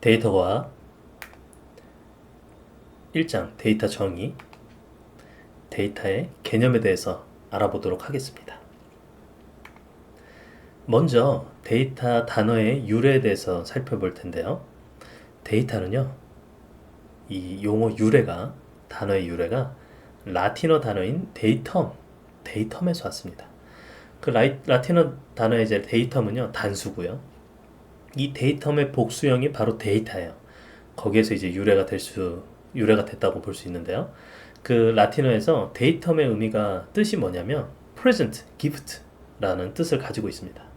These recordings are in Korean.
데이터와 1장 데이터 정의, 데이터의 개념에 대해서 알아보도록 하겠습니다. 먼저 데이터 단어의 유래에 대해서 살펴볼 텐데요. 데이터는요, 이 용어 유래가, 단어의 유래가 라틴어 단어인 데이텀에서 왔습니다. 그 라틴어 단어의 이제 데이텀은요, 단수고요. 이 데이텀의 복수형이 바로 데이터예요. 거기에서 이제 유래가 됐다고 볼 수 있는데요. 그 라틴어에서 데이텀의 의미가 뜻이 뭐냐면 present, gift라는 뜻을 가지고 있습니다.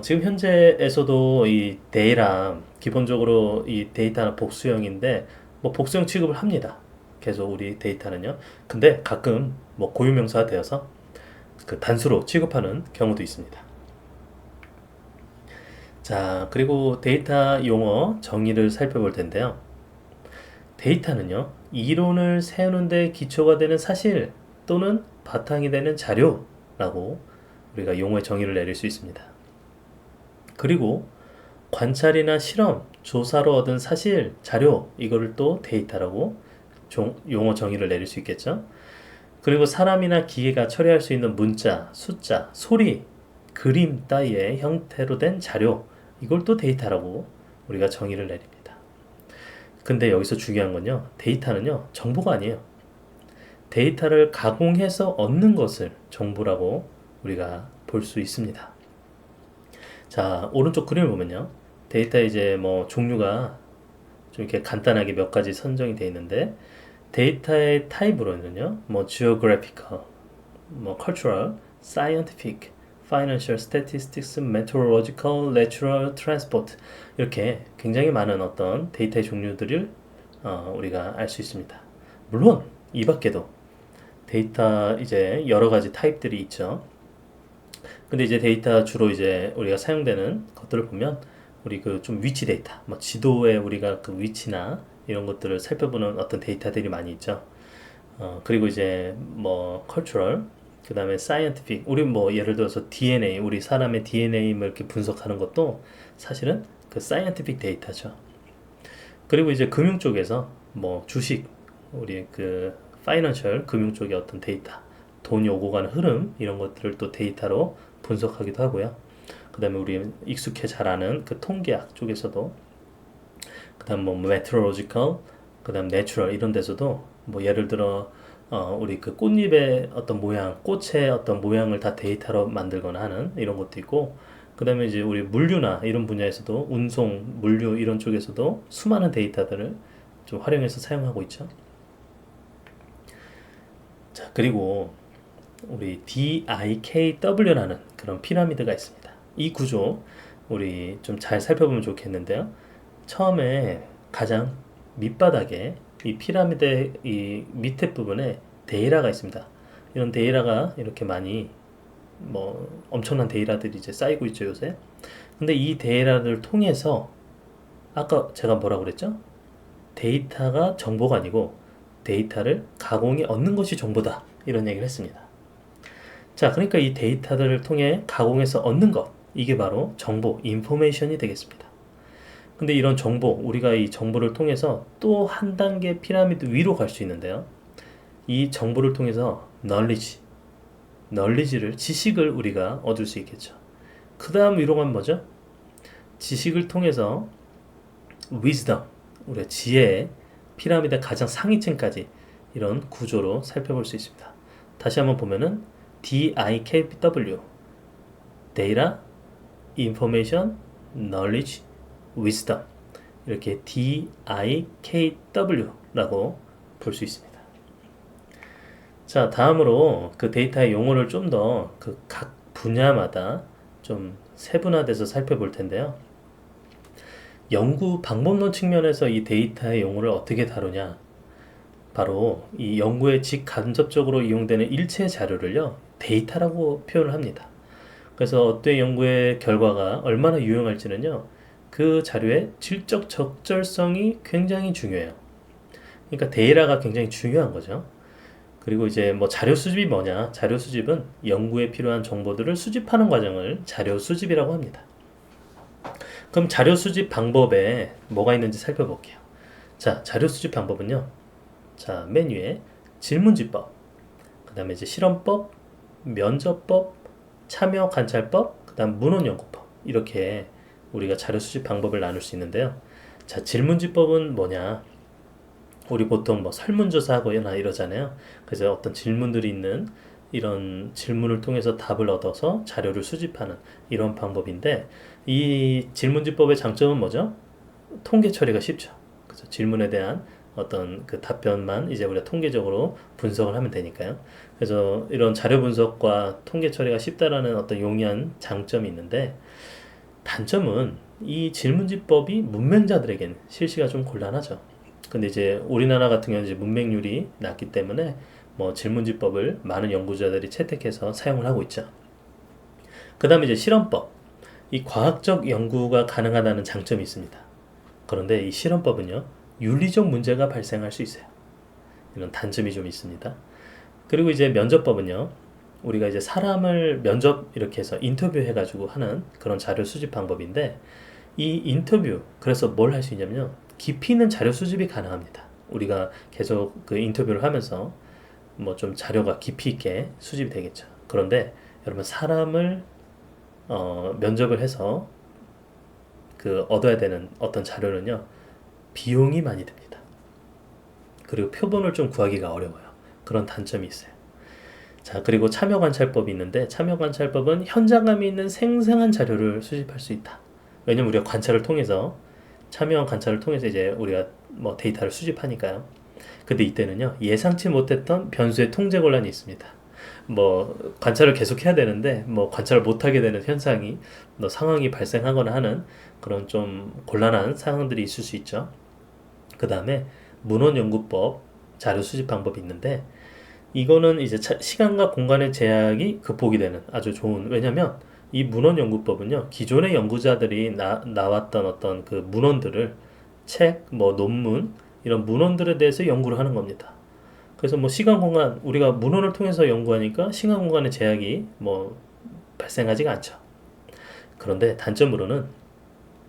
지금 현재에서도 이 데이랑 기본적으로 이 데이터는 복수형인데 뭐 복수형 취급을 합니다. 계속 우리 데이터는요. 근데 가끔 뭐 고유명사가 되어서 그 단수로 취급하는 경우도 있습니다. 자, 그리고 데이터 용어 정의를 살펴볼 텐데요. 데이터는요, 이론을 세우는데 기초가 되는 사실 또는 바탕이 되는 자료라고 우리가 용어의 정의를 내릴 수 있습니다. 그리고 관찰이나 실험, 조사로 얻은 사실, 자료, 이거를 또 데이터라고 용어 정의를 내릴 수 있겠죠. 그리고 사람이나 기계가 처리할 수 있는 문자, 숫자, 소리, 그림 따위의 형태로 된 자료, 이걸 또 데이터라고 우리가 정의를 내립니다. 근데 여기서 중요한 건요, 데이터는요, 정보가 아니에요. 데이터를 가공해서 얻는 것을 정보라고 우리가 볼 수 있습니다. 자, 오른쪽 그림을 보면요, 데이터 이제 뭐 종류가 좀 이렇게 간단하게 몇 가지 선정이 되어 있는데, 데이터의 타입으로는요, 뭐 geographical, 뭐 cultural, scientific, financial, statistics, meteorological, natural, transport, 이렇게 굉장히 많은 어떤 데이터의 종류들을 우리가 알 수 있습니다. 물론 이 밖에도 데이터 이제 여러 가지 타입들이 있죠. 근데 이제 데이터 주로 이제 우리가 사용되는 것들을 보면 우리 그 좀 위치 데이터, 뭐 지도에 우리가 그 위치나 이런 것들을 살펴보는 어떤 데이터들이 많이 있죠. 그리고 이제 뭐 cultural, 그 다음에 scientific, 우리 뭐 예를 들어서 DNA, 우리 사람의 DNA를 이렇게 분석하는 것도 사실은 그 scientific 데이터죠. 그리고 이제 금융 쪽에서 뭐 주식, 우리 그 financial, 금융 쪽의 어떤 데이터, 돈이 오고 가는 흐름, 이런 것들을 또 데이터로 분석하기도 하고요. 그 다음에 우리 익숙해 잘 아는 그 통계학 쪽에서도, 그 다음 뭐 meteorological, 그 다음 natural, 이런 데서도 뭐 예를 들어 우리 그 꽃잎의 어떤 모양, 꽃의 어떤 모양을 다 데이터로 만들거나 하는 이런 것도 있고, 그 다음에 이제 우리 물류나 이런 분야에서도 운송, 물류 이런 쪽에서도 수많은 데이터들을 좀 활용해서 사용하고 있죠. 자, 그리고 우리 DIKW라는 그런 피라미드가 있습니다. 이 구조 우리 좀 잘 살펴보면 좋겠는데요. 처음에 가장 밑바닥에 이 피라미드의 이 밑에 부분에 데이라가 있습니다. 이런 데이라가 이렇게 많이 뭐 엄청난 데이라들이 이제 쌓이고 있죠, 요새. 근데 이 데이라를 통해서 아까 제가 뭐라고 그랬죠? 데이터가 정보가 아니고 데이터를 가공해 얻는 것이 정보다, 이런 얘기를 했습니다. 자, 그러니까 이 데이터들을 통해 가공해서 얻는 것, 이게 바로 정보, 인포메이션이 되겠습니다. 근데 이런 정보, 우리가 이 정보를 통해서 또 한 단계 피라미드 위로 갈 수 있는데요. 이 정보를 통해서 knowledge를, 지식을 우리가 얻을 수 있겠죠. 그 다음 위로 가면 뭐죠? 지식을 통해서 wisdom, 우리가 지혜의 피라미드 가장 상위층까지 이런 구조로 살펴볼 수 있습니다. 다시 한번 보면은 DIKW, Data, Information, Knowledge, Wisdom, 이렇게 DIKW라고 볼 수 있습니다. 자, 다음으로 그 데이터의 용어를 좀 더 그 각 분야마다 좀 세분화돼서 살펴볼 텐데요. 연구 방법론 측면에서 이 데이터의 용어를 어떻게 다루냐? 바로 이 연구에 직간접적으로 이용되는 일체 자료를요, 데이터라고 표현을 합니다. 그래서 어떤 연구의 결과가 얼마나 유용할지는요, 그 자료의 질적 적절성이 굉장히 중요해요. 그러니까 데이터가 굉장히 중요한 거죠. 그리고 이제 뭐 자료 수집이 뭐냐? 자료 수집은 연구에 필요한 정보들을 수집하는 과정을 자료 수집이라고 합니다. 그럼 자료 수집 방법에 뭐가 있는지 살펴볼게요. 자, 자료 수집 방법은요. 자, 메뉴에 질문지법, 그 다음에 이제 실험법, 면접법, 참여 관찰법, 그 다음 문헌연구법, 이렇게 우리가 자료 수집 방법을 나눌 수 있는데요. 자, 질문지법은 뭐냐? 우리 보통 뭐 설문조사하거나 이러잖아요. 그래서 어떤 질문들이 있는 이런 질문을 통해서 답을 얻어서 자료를 수집하는 이런 방법인데, 이 질문지법의 장점은 뭐죠? 통계 처리가 쉽죠. 그래서 질문에 대한 어떤 그 답변만 이제 우리가 통계적으로 분석을 하면 되니까요. 그래서 이런 자료 분석과 통계 처리가 쉽다라는 어떤 용이한 장점이 있는데, 단점은 이 질문지법이 문맹자들에겐 실시가 좀 곤란하죠. 근데 이제 우리나라 같은 경우는 이제 문맹률이 낮기 때문에 뭐 질문지법을 많은 연구자들이 채택해서 사용을 하고 있죠. 그 다음에 이제 실험법. 이 과학적 연구가 가능하다는 장점이 있습니다. 그런데 이 실험법은요, 윤리적 문제가 발생할 수 있어요. 이런 단점이 좀 있습니다. 그리고 이제 면접법은요, 우리가 이제 사람을 면접 이렇게 해서 인터뷰해가지고 하는 그런 자료 수집 방법인데, 이 인터뷰, 그래서 뭘 할 수 있냐면요, 깊이 있는 자료 수집이 가능합니다. 우리가 계속 그 인터뷰를 하면서 뭐 좀 자료가 깊이 있게 수집이 되겠죠. 그런데 여러분, 사람을 면접을 해서 그 얻어야 되는 어떤 자료는요, 비용이 많이 듭니다. 그리고 표본을 좀 구하기가 어려워요. 그런 단점이 있어요. 자, 그리고 참여관찰법이 있는데, 참여관찰법은 현장감이 있는 생생한 자료를 수집할 수 있다. 왜냐면 우리가 관찰을 통해서, 참여한 관찰을 통해서 이제 우리가 뭐 데이터를 수집하니까요. 근데 이때는요, 예상치 못했던 변수의 통제 곤란이 있습니다. 뭐 관찰을 계속 해야 되는데 뭐 관찰을 못하게 되는 현상이, 뭐 상황이 발생하거나 하는 그런 좀 곤란한 상황들이 있을 수 있죠. 그 다음에 문헌연구법 자료 수집 방법이 있는데, 이거는 이제 시간과 공간의 제약이 극복이 되는 아주 좋은, 왜냐면 이 문헌연구법은요, 기존의 연구자들이 나왔던 어떤 그 문헌들을, 책, 뭐 논문, 이런 문헌들에 대해서 연구를 하는 겁니다. 그래서 뭐 시간 공간, 우리가 문헌을 통해서 연구하니까 시간 공간의 제약이 뭐 발생하지가 않죠. 그런데 단점으로는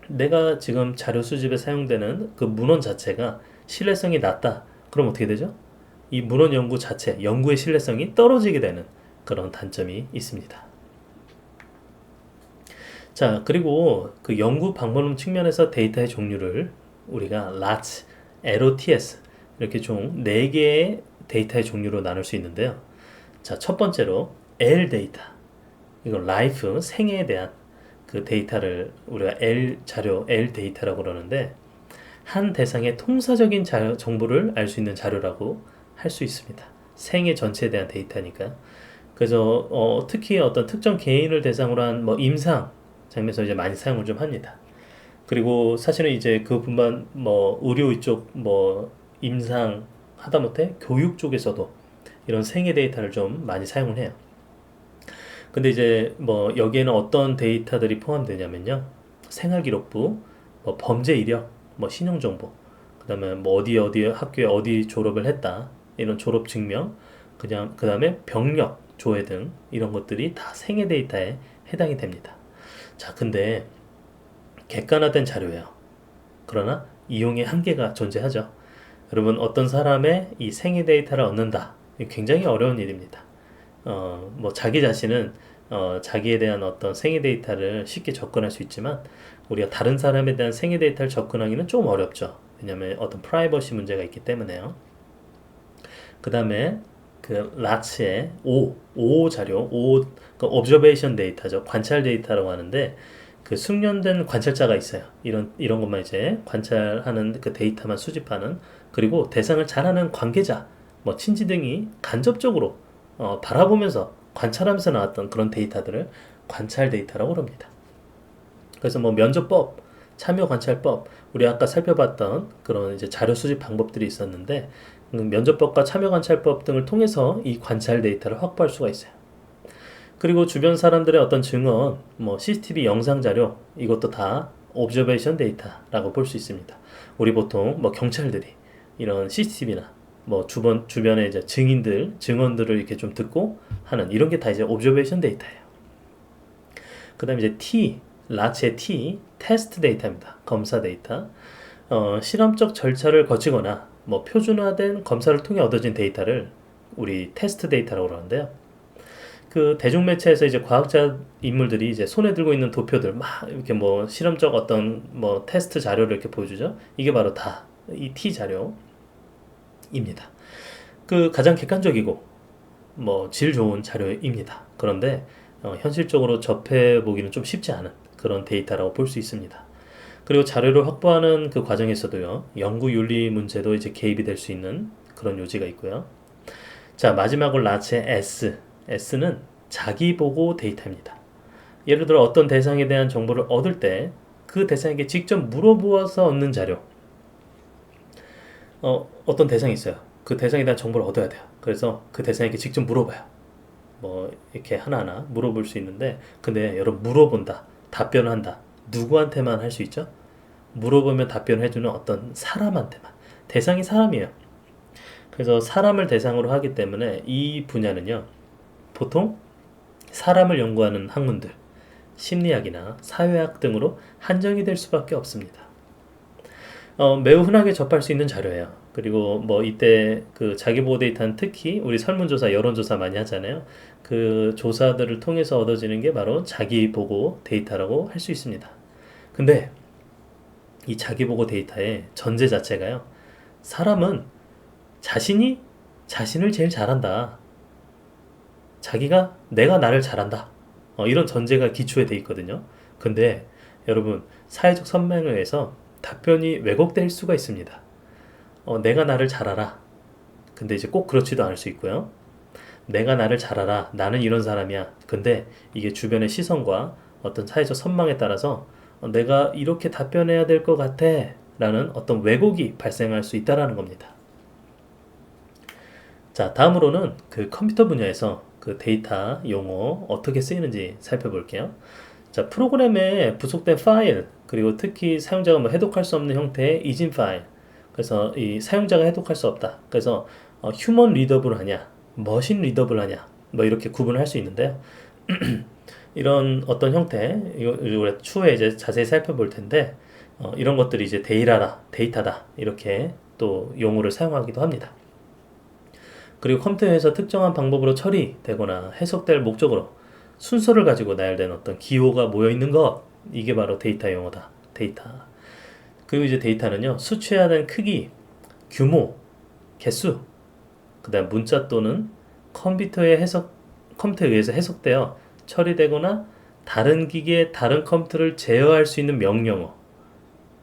내가 지금 자료 수집에 사용되는 그 문헌 자체가 신뢰성이 낮다. 그럼 어떻게 되죠? 이 문헌 연구 자체, 연구의 신뢰성이 떨어지게 되는 그런 단점이 있습니다. 자, 그리고 그 연구 방법 측면에서 데이터의 종류를 우리가 LOTS, LOTS 이렇게 총 4개의 데이터의 종류로 나눌 수 있는데요. 자, 첫 번째로 L 데이터. 이건 라이프, 생애에 대한 그 데이터를 우리가 L 자료, L 데이터라고 그러는데, 한 대상의 통사적인 정보를 알 수 있는 자료라고 할 수 있습니다. 생애 전체에 대한 데이터니까. 그래서 특히 어떤 특정 개인을 대상으로 한 뭐 임상 장면에서 이제 많이 사용을 좀 합니다. 그리고 사실은 이제 그뿐만 뭐 의료 이쪽 뭐 임상 하다못해 교육 쪽에서도 이런 생애 데이터를 좀 많이 사용을 해요. 근데 이제 뭐 여기에는 어떤 데이터들이 포함되냐면요, 생활기록부, 뭐 범죄 이력, 뭐 신용정보, 그 다음에 뭐 어디 학교에 어디 졸업을 했다, 이런 졸업 증명, 그냥 그 다음에 병력 조회 등 이런 것들이 다 생애 데이터에 해당이 됩니다. 자, 근데 객관화된 자료예요. 그러나 이용의 한계가 존재하죠. 여러분, 어떤 사람의 이 생애 데이터를 얻는다, 굉장히 어려운 일입니다. 뭐 자기 자신은 자기에 대한 어떤 생애 데이터를 쉽게 접근할 수 있지만, 우리가 다른 사람에 대한 생애 데이터를 접근하기는 좀 어렵죠. 왜냐하면 어떤 프라이버시 문제가 있기 때문에요. 그 다음에 그 라츠의 O 자료, 그 observation 데이터죠. 관찰 데이터라고 하는데, 그 숙련된 관찰자가 있어요. 이런 것만 이제 관찰하는 그 데이터만 수집하는, 그리고 대상을 잘 아는 관계자, 뭐 친지 등이 간접적으로 바라보면서 관찰하면서 나왔던 그런 데이터들을 관찰 데이터라고 합니다. 그래서 뭐 면접법, 참여 관찰법, 우리 아까 살펴봤던 그런 이제 자료 수집 방법들이 있었는데, 면접법과 참여 관찰법 등을 통해서 이 관찰 데이터를 확보할 수가 있어요. 그리고 주변 사람들의 어떤 증언, 뭐 CCTV 영상 자료, 이것도 다 observation 데이터라고 볼 수 있습니다. 우리 보통 뭐 경찰들이 이런 CCTV나 뭐 주변에 이제 증언들을 이렇게 좀 듣고 하는 이런 게 다 이제 observation 데이터예요. 그 다음에 이제 T, 라치의 T, 테스트 데이터입니다. 검사 데이터. 실험적 절차를 거치거나 뭐 표준화된 검사를 통해 얻어진 데이터를 우리 테스트 데이터라고 그러는데요. 그 대중매체에서 이제 과학자 인물들이 이제 손에 들고 있는 도표들 막 이렇게 뭐 실험적 어떤 뭐 테스트 자료를 이렇게 보여주죠. 이게 바로 다 이 T 자료입니다. 그 가장 객관적이고 뭐 질 좋은 자료입니다. 그런데 현실적으로 접해 보기는 좀 쉽지 않은 그런 데이터라고 볼 수 있습니다. 그리고 자료를 확보하는 그 과정에서도요, 연구 윤리 문제도 이제 개입이 될 수 있는 그런 요지가 있고요. 자, 마지막으로 라체 S. S는 자기 보고 데이터입니다. 예를 들어 어떤 대상에 대한 정보를 얻을 때 그 대상에게 직접 물어보아서 얻는 자료. 어떤 대상이 있어요. 그 대상에 대한 정보를 얻어야 돼요. 그래서 그 대상에게 직접 물어봐요. 뭐 이렇게 하나하나 물어볼 수 있는데, 근데 여러분, 물어본다, 답변을 한다, 누구한테만 할 수 있죠? 물어보면 답변을 해주는 어떤 사람한테만. 대상이 사람이에요. 그래서 사람을 대상으로 하기 때문에 이 분야는요, 보통 사람을 연구하는 학문들, 심리학이나 사회학 등으로 한정이 될 수밖에 없습니다. 매우 흔하게 접할 수 있는 자료예요. 그리고 뭐 이때 그 자기보호 데이터는 특히 우리 설문조사, 여론조사 많이 하잖아요. 그 조사들을 통해서 얻어지는 게 바로 자기보고 데이터라고 할 수 있습니다. 근데 이 자기보고 데이터의 전제 자체가요, 사람은 자신이 자신을 제일 잘한다. 내가 나를 잘한다. 이런 전제가 기초에 돼 있거든요. 근데 여러분, 사회적 선명에 의해서 답변이 왜곡될 수가 있습니다. 내가 나를 잘 알아. 근데 이제 꼭 그렇지도 않을 수 있고요. 내가 나를 잘 알아. 나는 이런 사람이야. 근데 이게 주변의 시선과 어떤 사회적 선망에 따라서 내가 이렇게 답변해야 될 것 같아. 라는 어떤 왜곡이 발생할 수 있다라는 겁니다. 자, 다음으로는 그 컴퓨터 분야에서 그 데이터 용어 어떻게 쓰이는지 살펴볼게요. 자, 프로그램에 부속된 파일, 그리고 특히 사용자가 뭐 해독할 수 없는 형태의 이진 파일. 그래서 이 사용자가 해독할 수 없다. 그래서 휴먼 리더블 하냐, 머신 리더블 하냐, 뭐 이렇게 구분을 할 수 있는데요. 이런 어떤 형태, 이거 우리가 추후에 이제 자세히 살펴볼 텐데, 이런 것들이 이제 데이터다, 이렇게 또 용어를 사용하기도 합니다. 그리고 컴퓨터에서 특정한 방법으로 처리되거나 해석될 목적으로 순서를 가지고 나열된 어떤 기호가 모여있는 것, 이게 바로 데이터 용어다. 데이터. 그리고 이제 데이터는요, 수치화된 크기, 규모, 개수, 그 다음 문자 또는 컴퓨터에 의해서 해석되어 처리되거나 다른 기기에 다른 컴퓨터를 제어할 수 있는 명령어,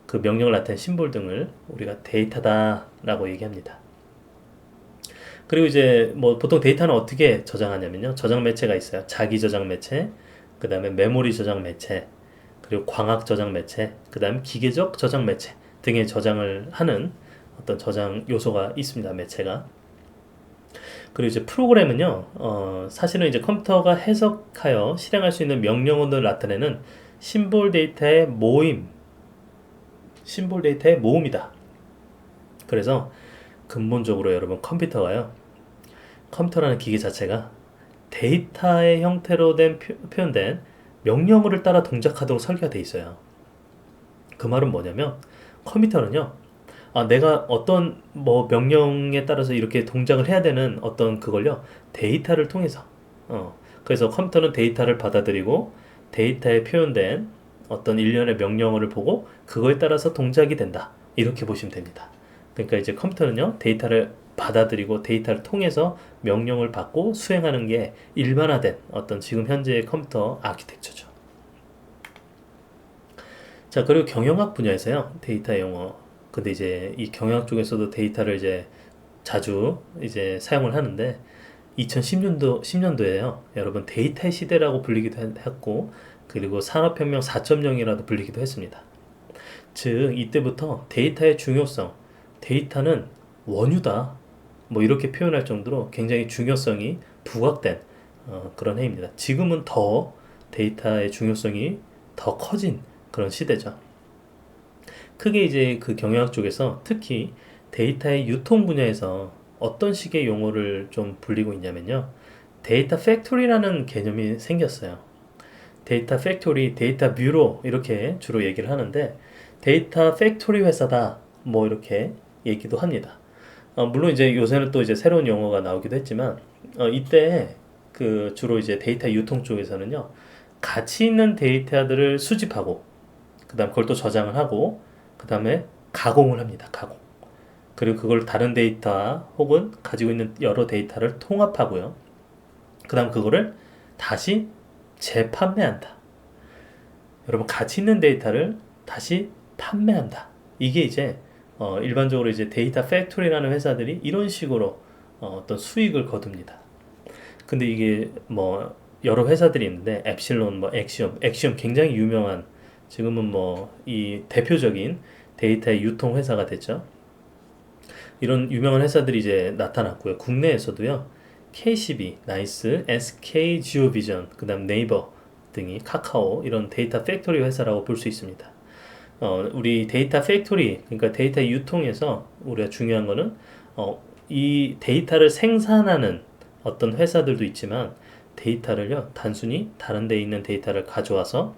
그 명령을 나타낸 심볼 등을 우리가 데이터다라고 얘기합니다. 그리고 이제 뭐 보통 데이터는 어떻게 저장하냐면요, 저장 매체가 있어요. 자기 저장 매체, 그 다음에 메모리 저장 매체, 그리고 광학 저장 매체, 그 다음 기계적 저장 매체 등의 저장을 하는 어떤 저장 요소가 있습니다. 매체가. 그리고 이제 프로그램은요, 사실은 이제 컴퓨터가 해석하여 실행할 수 있는 명령어들을 나타내는 심볼 데이터의 모음이다. 그래서 근본적으로 여러분, 컴퓨터라는 기계 자체가 데이터의 형태로 표현된 명령어를 따라 동작하도록 설계가 돼 있어요. 그 말은 뭐냐면, 컴퓨터는요, 내가 어떤 뭐 명령에 따라서 이렇게 동작을 해야 되는 어떤 그걸요, 데이터를 통해서, 그래서 컴퓨터는 데이터를 받아들이고 데이터에 표현된 어떤 일련의 명령어를 보고 그거에 따라서 동작이 된다, 이렇게 보시면 됩니다. 그러니까 이제 컴퓨터는요, 데이터를 받아들이고 데이터를 통해서 명령을 받고 수행하는 게 일반화된 어떤 지금 현재의 컴퓨터 아키텍처죠. 자, 그리고 경영학 분야에서요, 데이터 용어. 근데 이제 이 경영학 쪽에서도 데이터를 이제 자주 이제 사용을 하는데, 10년도에요. 여러분, 데이터의 시대라고 불리기도 했고, 그리고 산업혁명 4.0이라도 불리기도 했습니다. 즉, 이때부터 데이터의 중요성, 데이터는 원유다, 뭐 이렇게 표현할 정도로 굉장히 중요성이 부각된 그런 해입니다. 지금은 더 데이터의 중요성이 더 커진 그런 시대죠. 크게 이제 그 경영학 쪽에서 특히 데이터의 유통 분야에서 어떤 식의 용어를 좀 불리고 있냐면요, 데이터 팩토리라는 개념이 생겼어요. 데이터 팩토리, 데이터 뷰로 이렇게 주로 얘기를 하는데 데이터 팩토리 회사다 뭐 이렇게 얘기도 합니다. 물론 이제 요새는 또 이제 새로운 용어가 나오기도 했지만 이때 그 주로 이제 데이터 유통 쪽에서는요 가치 있는 데이터들을 수집하고 그다음 그걸 또 저장을 하고 그다음에 가공을 합니다. 가공. 그리고 그걸 다른 데이터 혹은 가지고 있는 여러 데이터를 통합하고요. 그다음 그거를 다시 재판매한다. 여러분 가치 있는 데이터를 다시 판매한다. 이게 이제 일반적으로 이제 데이터 팩토리라는 회사들이 이런 식으로 어떤 수익을 거둡니다. 근데 이게 뭐 여러 회사들이 있는데 앱실론, 뭐 엑시엄 굉장히 유명한 지금은 뭐 이 대표적인 데이터의 유통 회사가 됐죠. 이런 유명한 회사들이 이제 나타났고요. 국내에서도요. KCB, 나이스, SK 지오비전, 그다음 네이버 등이 카카오 이런 데이터 팩토리 회사라고 볼 수 있습니다. 우리 데이터 팩토리, 그러니까 데이터 유통에서 우리가 중요한 거는 이 데이터를 생산하는 어떤 회사들도 있지만 데이터를요 단순히 다른 데 있는 데이터를 가져와서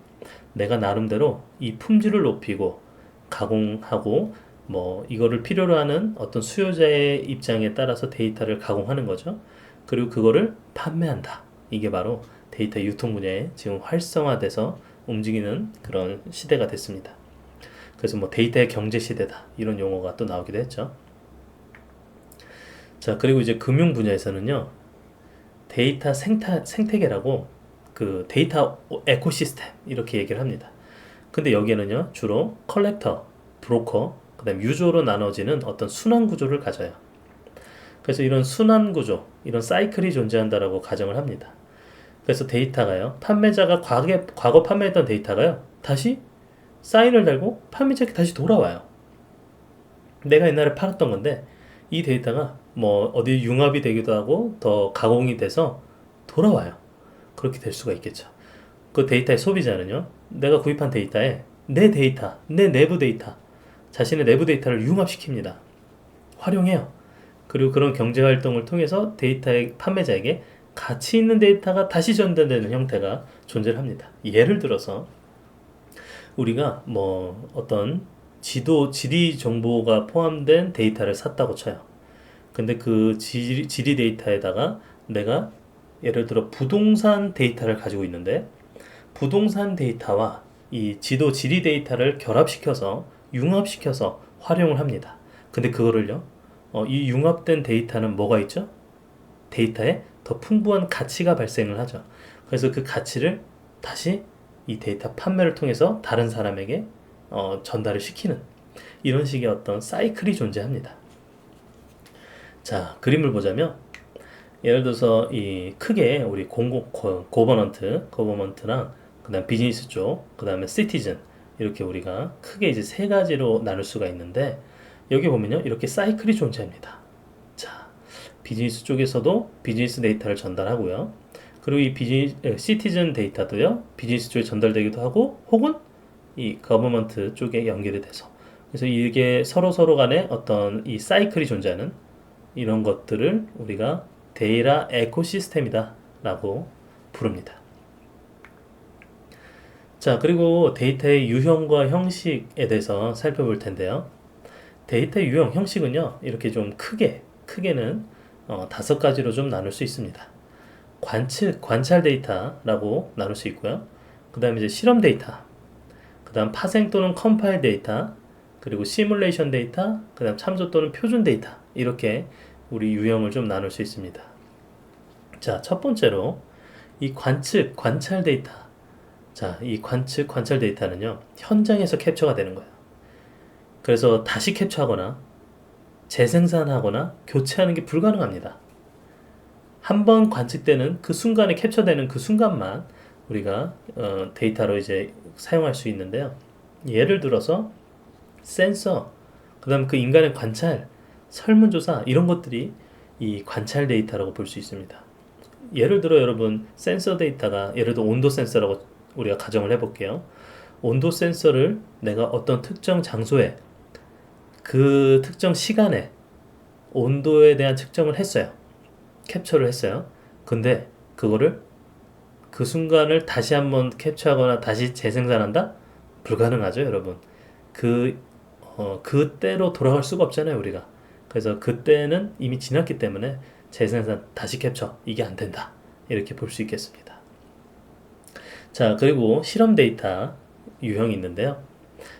내가 나름대로 이 품질을 높이고 가공하고 뭐 이거를 필요로 하는 어떤 수요자의 입장에 따라서 데이터를 가공하는 거죠. 그리고 그거를 판매한다. 이게 바로 데이터 유통 분야에 지금 활성화돼서 움직이는 그런 시대가 됐습니다. 그래서 뭐 데이터의 경제 시대다 이런 용어가 또 나오기도 했죠. 자, 그리고 이제 금융 분야에서는요 데이터 생태계라고 그 데이터 에코시스템 이렇게 얘기를 합니다. 근데 여기에는요 주로 컬렉터, 브로커, 그다음 유저로 나눠지는 어떤 순환 구조를 가져요. 그래서 이런 순환 구조, 이런 사이클이 존재한다라고 가정을 합니다. 그래서 데이터가요 판매자가 과거 판매했던 데이터가요 다시 사인을 달고 판매자에게 다시 돌아와요. 내가 옛날에 팔았던 건데 이 데이터가 뭐 어디 융합이 되기도 하고 더 가공이 돼서 돌아와요. 그렇게 될 수가 있겠죠. 그 데이터의 소비자는요 내가 구입한 데이터에 내 데이터, 내 내부 데이터, 자신의 내부 데이터를 융합시킵니다. 활용해요. 그리고 그런 경제 활동을 통해서 데이터의 판매자에게 가치 있는 데이터가 다시 전달되는 형태가 존재를 합니다. 예를 들어서 우리가 뭐 어떤 지리 정보가 포함된 데이터를 샀다고 쳐요. 근데 그 지리 데이터에다가 내가 예를 들어 부동산 데이터를 가지고 있는데 부동산 데이터와 이 지리 데이터를 결합시켜서 융합시켜서 활용을 합니다. 근데 그거를요, 이 융합된 데이터는 뭐가 있죠? 데이터에 더 풍부한 가치가 발생을 하죠. 그래서 그 가치를 다시 이 데이터 판매를 통해서 다른 사람에게 전달을 시키는 이런 식의 어떤 사이클이 존재합니다. 자, 그림을 보자면 예를 들어서 이 크게 우리 거버넌트랑 그다음 비즈니스 쪽, 그다음에 시티즌 이렇게 우리가 크게 이제 세 가지로 나눌 수가 있는데 여기 보면요 이렇게 사이클이 존재합니다. 자, 비즈니스 쪽에서도 비즈니스 데이터를 전달하고요. 그리고 이 시티즌 데이터도요 비즈니스 쪽에 전달되기도 하고 혹은 이 거버먼트 쪽에 연결이 돼서 그래서 이게 서로 간에 어떤 이 사이클이 존재하는 이런 것들을 우리가 데이터 에코시스템이다 라고 부릅니다. 자, 그리고 데이터의 유형과 형식에 대해서 살펴볼 텐데요. 데이터 유형, 형식은요 이렇게 좀 크게는 5가지로 좀 나눌 수 있습니다. 관찰 데이터라고 나눌 수 있고요. 그 다음에 이제 실험 데이터, 그 다음 파생 또는 컴파일 데이터, 그리고 시뮬레이션 데이터, 그 다음 참조 또는 표준 데이터 이렇게 우리 유형을 좀 나눌 수 있습니다. 자, 첫 번째로 이 관찰 데이터. 자, 이 관찰 데이터는요 현장에서 캡처가 되는 거예요. 그래서 다시 캡처하거나 재생산하거나 교체하는 게 불가능합니다. 한번 관측되는 그 순간에 캡처되는 그 순간만 우리가 데이터로 이제 사용할 수 있는데요. 예를 들어서 센서, 그 다음 그 인간의 관찰, 설문조사 이런 것들이 이 관찰 데이터라고 볼 수 있습니다. 예를 들어 여러분 센서 데이터가 예를 들어 온도 센서라고 우리가 가정을 해볼게요. 온도 센서를 내가 어떤 특정 장소에 그 특정 시간에 온도에 대한 측정을 했어요. 캡처를 했어요. 근데 그거를 그 순간을 다시 한번 캡처하거나 다시 재생산한다? 불가능하죠, 여러분. 그, 그때로 돌아갈 수가 없잖아요, 우리가. 그래서 그때는 이미 지났기 때문에 재생산, 다시 캡처, 이게 안 된다. 이렇게 볼 수 있겠습니다. 자, 그리고 실험 데이터 유형이 있는데요.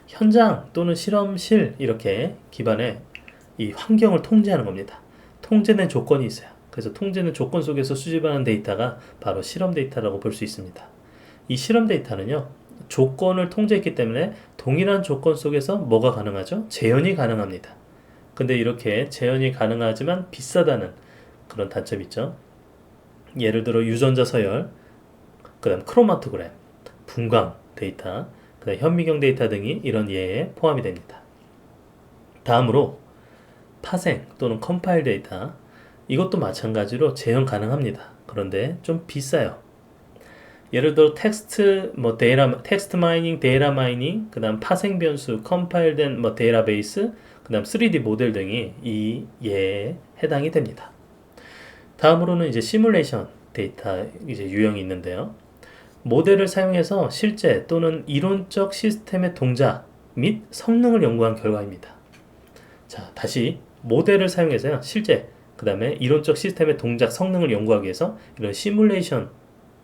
현장 또는 실험실 이렇게 기반의 이 환경을 통제하는 겁니다. 통제된 조건이 있어요. 그래서 통제된 조건 속에서 수집하는 데이터가 바로 실험 데이터라고 볼 수 있습니다. 이 실험 데이터는요, 조건을 통제했기 때문에 동일한 조건 속에서 뭐가 가능하죠? 재현이 가능합니다. 근데 이렇게 재현이 가능하지만 비싸다는 그런 단점이 있죠. 예를 들어 유전자 서열, 그 다음 크로마토그램, 분광 데이터, 그 다음 현미경 데이터 등이 이런 예에 포함이 됩니다. 다음으로 파생 또는 컴파일 데이터, 이것도 마찬가지로 재현 가능합니다. 그런데 좀 비싸요. 예를 들어 텍스트 마이닝, 데이터 마이닝, 그 다음 파생 변수, 컴파일된 데이터베이스, 그 다음 3D 모델 등이 이 예에 해당이 됩니다. 다음으로는 이제 시뮬레이션 데이터 이제 유형이 있는데요. 모델을 사용해서 실제 또는 이론적 시스템의 동작 및 성능을 연구한 결과입니다. 자, 다시 모델을 사용해서요, 실제, 그 다음에 이론적 시스템의 동작 성능을 연구하기 위해서 이런 시뮬레이션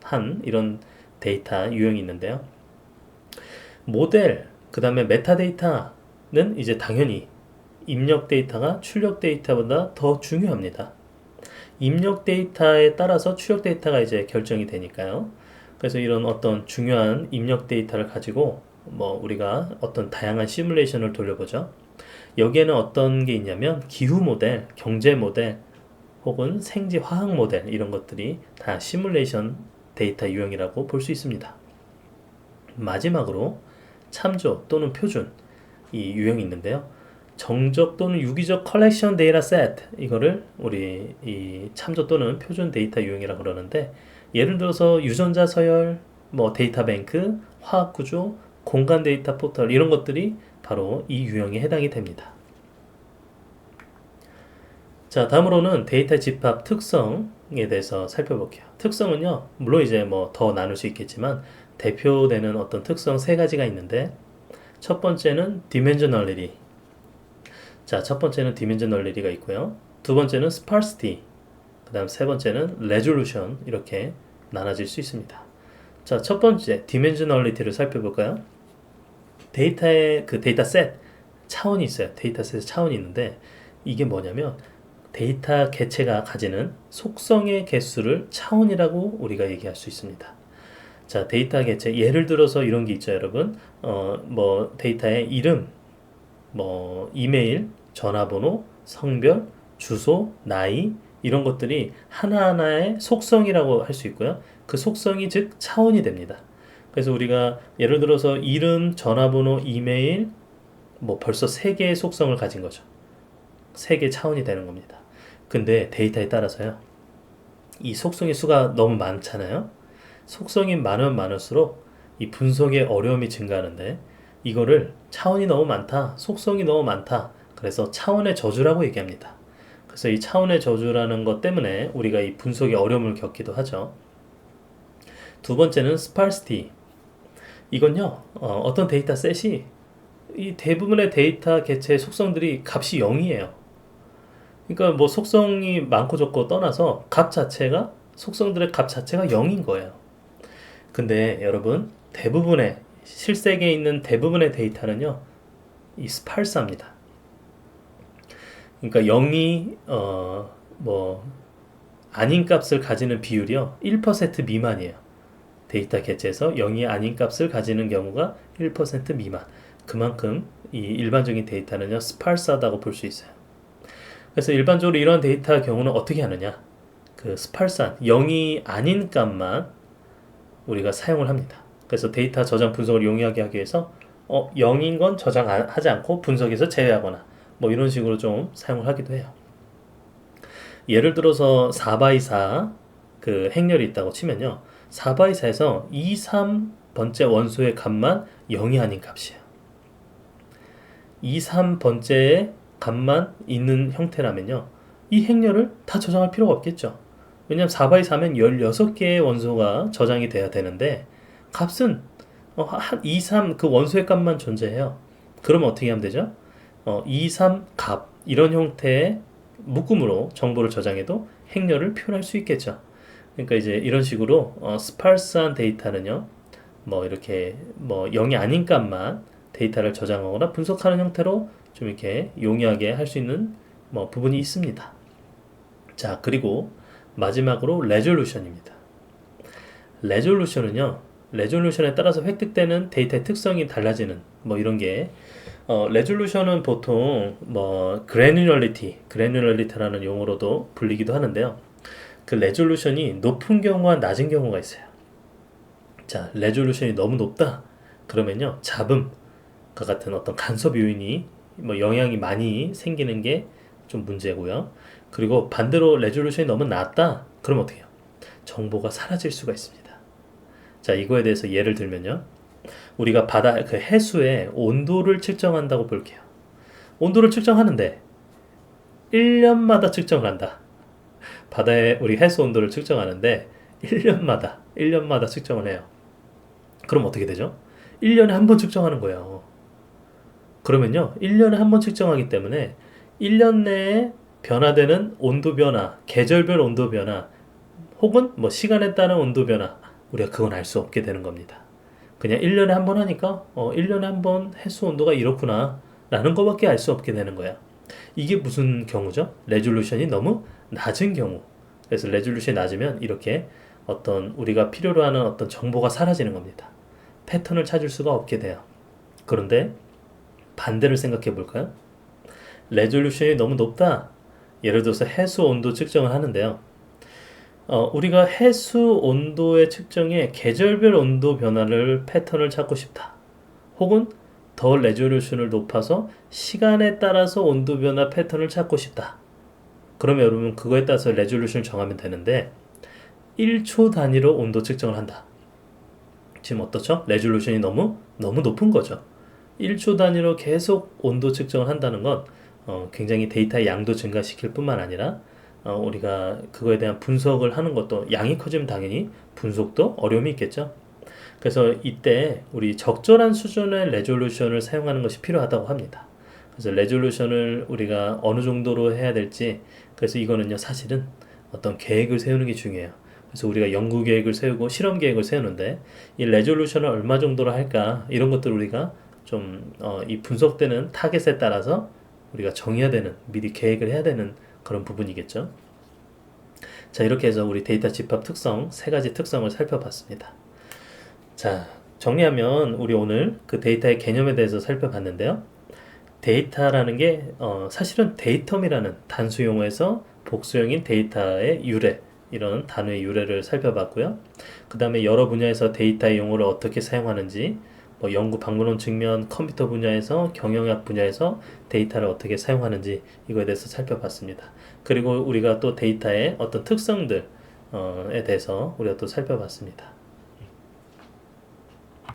한 이런 데이터 유형이 있는데요. 모델, 그 다음에 메타데이터는 이제 당연히 입력 데이터가 출력 데이터보다 더 중요합니다. 입력 데이터에 따라서 출력 데이터가 이제 결정이 되니까요. 그래서 이런 어떤 중요한 입력 데이터를 가지고 우리가 어떤 다양한 시뮬레이션을 돌려보죠. 여기에는 어떤 게 있냐면 기후 모델, 경제 모델, 혹은 생지 화학 모델 이런 것들이 다 시뮬레이션 데이터 유형이라고 볼 수 있습니다. 마지막으로 참조 또는 표준 이 유형이 있는데요. 정적 또는 유기적 컬렉션 데이터 셋, 이거를 우리 이 참조 또는 표준 데이터 유형이라고 그러는데, 예를 들어서 유전자 서열, 데이터 뱅크, 화학 구조, 공간 데이터 포털 이런 것들이 바로 이 유형에 해당이 됩니다. 자, 다음으로는 데이터 집합 특성에 대해서 살펴볼게요. 특성은요, 물론 이제 더 나눌 수 있겠지만 대표되는 어떤 특성 세 가지가 있는데, 첫 번째는 dimensionality. 자, 첫 번째는 dimensionality가 있고요. 두 번째는 sparsity. 그 다음 세 번째는 resolution. 이렇게 나눠질 수 있습니다. 자, 첫 번째 dimensionality를 살펴볼까요? 데이터의 그 데이터셋 차원이 있어요. 데이터셋의 차원이 있는데, 이게 뭐냐면 데이터 개체가 가지는 속성의 개수를 차원이라고 우리가 얘기할 수 있습니다. 자, 데이터 개체 예를 들어서 이런 게 있죠, 여러분. 데이터의 이름, 이메일, 전화번호, 성별, 주소, 나이 이런 것들이 하나하나의 속성이라고 할 수 있고요. 그 속성이 즉 차원이 됩니다. 그래서 우리가 예를 들어서 이름, 전화번호, 이메일 벌써 3개의 속성을 가진 거죠. 3개 차원이 되는 겁니다. 근데 데이터에 따라서요, 이 속성의 수가 너무 많잖아요. 속성이 많으면 많을수록 이 분석의 어려움이 증가하는데, 이거를 차원이 너무 많다, 속성이 너무 많다, 그래서 차원의 저주라고 얘기합니다. 그래서 이 차원의 저주라는 것 때문에 우리가 이 분석의 어려움을 겪기도 하죠. 두 번째는 sparsity. 이건요, 어떤 데이터셋이 이 대부분의 데이터 개체의 속성들이 값이 0이에요. 그러니까 속성이 많고 적고 떠나서 속성들의 값 자체가 0인 거예요. 근데 여러분, 실세계에 있는 대부분의 데이터는요, 이 스팔스합니다. 그러니까 0이 아닌 값을 가지는 비율이요, 1% 미만이에요. 데이터 개체에서 0이 아닌 값을 가지는 경우가 1% 미만. 그만큼 이 일반적인 데이터는요, 스팔스하다고 볼 수 있어요. 그래서 일반적으로 이런 데이터 경우는 어떻게 하느냐? 그 스팔스한 0이 아닌 값만 우리가 사용을 합니다. 그래서 데이터 저장 분석을 용이하게 하기 위해서 0인 건 저장하지 않고 분석에서 제외하거나 이런 식으로 좀 사용을 하기도 해요. 예를 들어서 4x4 그 행렬이 있다고 치면요, 4x4에서 2, 3번째 원소의 값만 0이 아닌 값이에요. 2, 3번째의 값만 있는 형태라면요, 이 행렬을 다 저장할 필요가 없겠죠. 왜냐면 4 x 4면 16개의 원소가 저장이 돼야 되는데 값은 한 2, 3 그 원소의 값만 존재해요. 그러면 어떻게 하면 되죠? 2, 3 값 이런 형태의 묶음으로 정보를 저장해도 행렬을 표현할 수 있겠죠. 그러니까 이제 이런 식으로 스파르스한 데이터는요. 뭐 이렇게 뭐 0이 아닌 값만 데이터를 저장하거나 분석하는 형태로 좀 이렇게 용이하게 할 수 있는 뭐 부분이 있습니다. 자, 그리고 마지막으로 레졸루션입니다. 레졸루션은요. 레졸루션에 따라서 획득되는 데이터의 특성이 달라지는 뭐 이런 게 레졸루션은 보통 뭐 그래뉴럴리티라는 용어로도 불리기도 하는데요. 그 레졸루션이 높은 경우와 낮은 경우가 있어요. 자, 레졸루션이 너무 높다. 그러면요, 잡음과 같은 어떤 간섭 요인이 뭐 영향이 많이 생기는 게 좀 문제고요. 그리고 반대로 레졸루션이 너무 낮다. 그럼 어떻게 해요? 정보가 사라질 수가 있습니다. 자, 이거에 대해서 예를 들면요. 우리가 바다 그 해수의 온도를 측정한다고 볼게요. 온도를 측정하는데 1년마다 측정을 한다. 바다의 우리 해수 온도를 측정하는데 1년마다 측정을 해요. 그럼 어떻게 되죠? 1년에 한 번 측정하는 거예요. 그러면요, 1년에 한 번 측정하기 때문에 1년 내에 변화되는 온도 변화, 계절별 온도 변화, 혹은 뭐 시간에 따른 온도 변화, 우리가 그건 알 수 없게 되는 겁니다. 그냥 1년에 한 번 하니까 1년에 한 번 해수 온도가 이렇구나 라는 것밖에 알 수 없게 되는 거야. 이게 무슨 경우죠? 레졸루션이 너무 낮은 경우. 그래서 레졸루션이 낮으면 이렇게 어떤 우리가 필요로 하는 어떤 정보가 사라지는 겁니다. 패턴을 찾을 수가 없게 돼요. 그런데 반대를 생각해 볼까요? 레졸루션이 너무 높다. 예를 들어서 해수 온도 측정을 하는데요. 우리가 해수 온도의 측정에 계절별 온도 변화를 패턴을 찾고 싶다. 혹은 더 레졸루션을 높아서 시간에 따라서 온도 변화 패턴을 찾고 싶다. 그러면 여러분 그거에 따라서 레졸루션을 정하면 되는데 1초 단위로 온도 측정을 한다. 지금 어떻죠? 레졸루션이 너무 높은 거죠. 1초 단위로 계속 온도 측정을 한다는 건 굉장히 데이터의 양도 증가시킬 뿐만 아니라 우리가 그거에 대한 분석을 하는 것도 양이 커지면 당연히 분석도 어려움이 있겠죠. 그래서 이때 우리 적절한 수준의 레졸루션을 사용하는 것이 필요하다고 합니다. 그래서 레졸루션을 우리가 어느 정도로 해야 될지, 그래서 이거는요 사실은 어떤 계획을 세우는 게 중요해요. 그래서 우리가 연구 계획을 세우고 실험 계획을 세우는데 이 레졸루션을 얼마 정도로 할까, 이런 것들을 우리가 좀 이 분석되는 타겟에 따라서 우리가 정해야 되는, 미리 계획을 해야 되는 그런 부분이겠죠. 자, 이렇게 해서 우리 데이터 집합 특성, 세 가지 특성을 살펴봤습니다. 자, 정리하면 우리 오늘 그 데이터의 개념에 대해서 살펴봤는데요. 데이터라는 게 사실은 데이텀이라는 단수 용어에서 복수형인 데이터의 유래, 이런 단어의 유래를 살펴봤고요. 그 다음에 여러 분야에서 데이터의 용어를 어떻게 사용하는지, 뭐 연구 방문론 측면, 컴퓨터 분야에서, 경영학 분야에서 데이터를 어떻게 사용하는지, 이거에 대해서 살펴봤습니다. 그리고 우리가 또 데이터의 어떤 특성들에 대해서 우리가 또 살펴봤습니다.